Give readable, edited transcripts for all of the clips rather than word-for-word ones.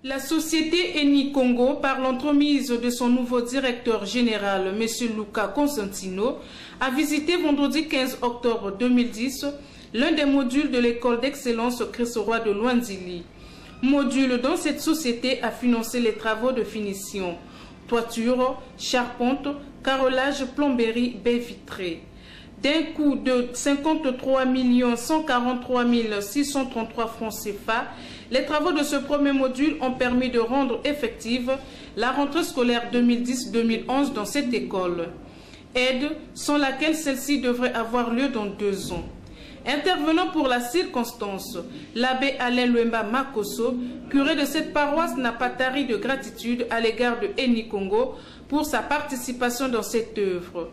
La société Eni Congo, par l'entremise de son nouveau directeur général, M. Luca Constantino, a visité vendredi 15 octobre 2010 l'un des modules de l'école d'excellence Christ-Roi de Luanzili. Module dont cette société a financé les travaux de finition, toiture, charpente, carrelage, plomberie, baies vitrées. D'un coût de 53 143 633 francs CFA, les travaux de ce premier module ont permis de rendre effective la rentrée scolaire 2010-2011 dans cette école. Aide sans laquelle celle-ci devrait avoir lieu dans 2 ans. Intervenant pour la circonstance, l'abbé Alain Luemba Makoso, curé de cette paroisse, n'a pas tari de gratitude à l'égard de Eni Congo pour sa participation dans cette œuvre.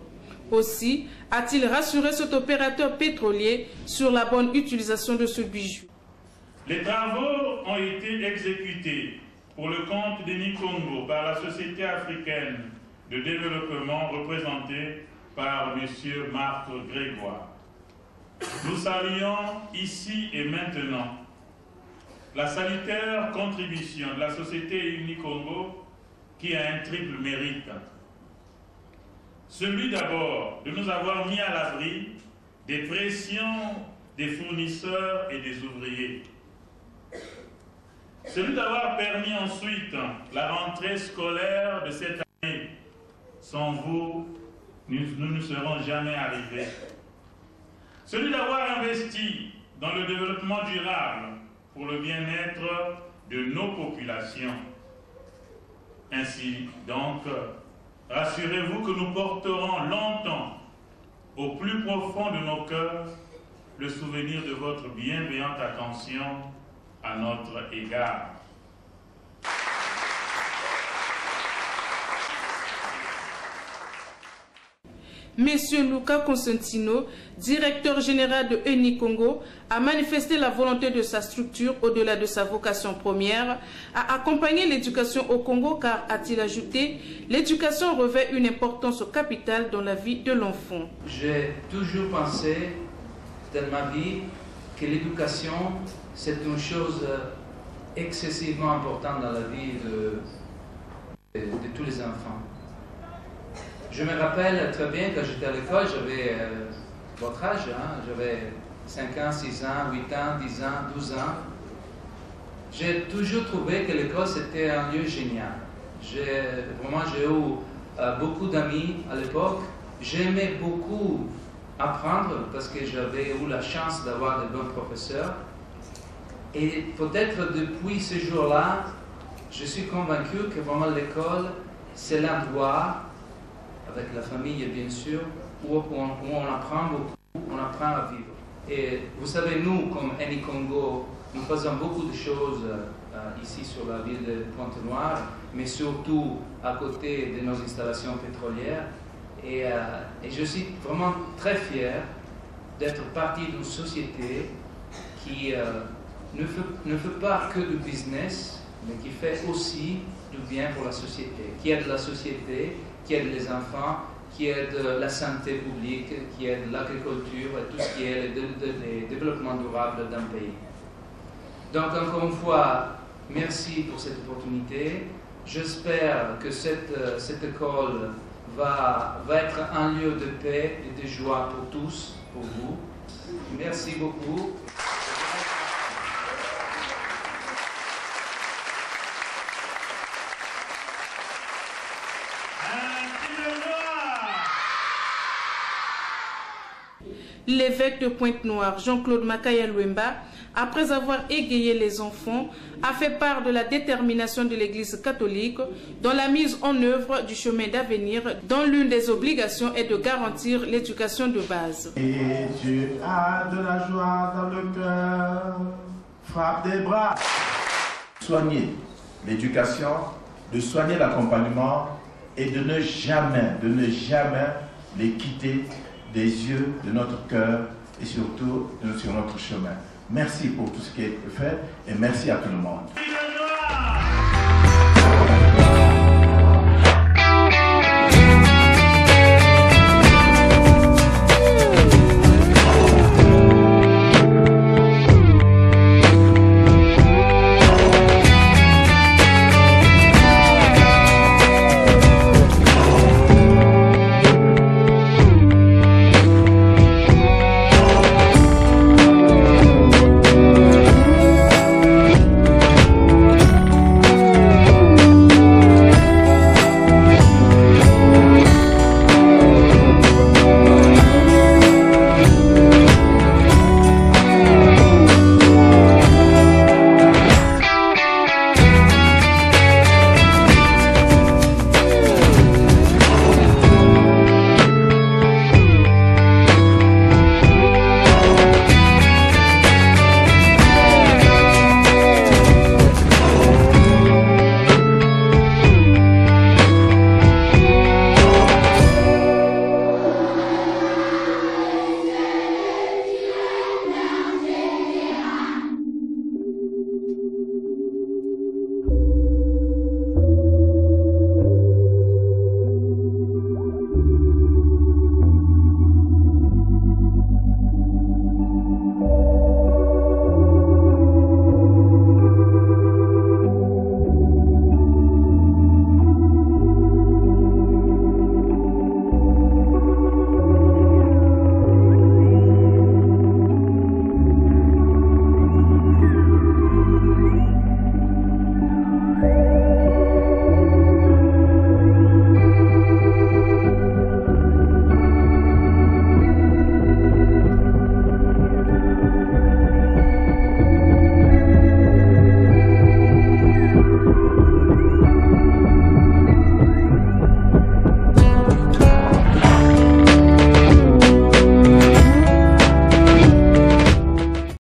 Aussi a-t-il rassuré cet opérateur pétrolier sur la bonne utilisation de ce bijou. Les travaux ont été exécutés pour le compte d'Eni Congo par la Société africaine de développement représentée par M. Marc Grégoire. Nous saluons ici et maintenant la salutaire contribution de la Société Eni Congo qui a un triple mérite. Celui d'abord de nous avoir mis à l'abri des pressions des fournisseurs et des ouvriers. Celui d'avoir permis ensuite la rentrée scolaire de cette année. Sans vous, nous ne serons jamais arrivés. Celui d'avoir investi dans le développement durable pour le bien-être de nos populations. Ainsi donc, rassurez-vous que nous porterons longtemps, au plus profond de nos cœurs, le souvenir de votre bienveillante attention à notre égard. Monsieur Luca Constantino, directeur général de Eni Congo, a manifesté la volonté de sa structure, au-delà de sa vocation première, à accompagner l'éducation au Congo car, a-t-il ajouté, l'éducation revêt une importance capitale dans la vie de l'enfant. J'ai toujours pensé dans ma vie que l'éducation, c'est une chose excessivement importante dans la vie de tous les enfants. Je me rappelle très bien quand j'étais à l'école, j'avais votre âge, hein, j'avais 5 ans, 6 ans, 8 ans, 10 ans, 12 ans. J'ai toujours trouvé que l'école c'était un lieu génial. Vraiment, j'ai eu beaucoup d'amis à l'époque. J'aimais beaucoup apprendre parce que j'avais eu la chance d'avoir de bons professeurs. Et peut-être depuis ce jour-là, je suis convaincu que vraiment l'école, c'est l'endroit, avec la famille bien sûr, où on apprend beaucoup, on apprend à vivre. Et vous savez, nous, comme Eni Congo, nous faisons beaucoup de choses ici sur la ville de Pointe-Noire, mais surtout à côté de nos installations pétrolières. Et je suis vraiment très fier d'être partie d'une société qui ne fait pas que du business, mais qui fait aussi du bien pour la société, qui aide la société, qui aide les enfants, qui aide la santé publique, qui aide l'agriculture et tout ce qui est le développement durable d'un pays. Donc encore une fois, merci pour cette opportunité. J'espère que cette école va être un lieu de paix et de joie pour tous, pour vous. Merci beaucoup. L'évêque de Pointe-Noire, Jean-Claude Makaya Luemba, après avoir égayé les enfants, a fait part de la détermination de l'Église catholique dans la mise en œuvre du chemin d'avenir, dont l'une des obligations est de garantir l'éducation de base. Et tu as de la joie dans le cœur, frappe des bras. Soigner l'éducation, de soigner l'accompagnement et de ne jamais les quitter des yeux, de notre cœur et surtout sur notre chemin. Merci pour tout ce qui est fait et merci à tout le monde.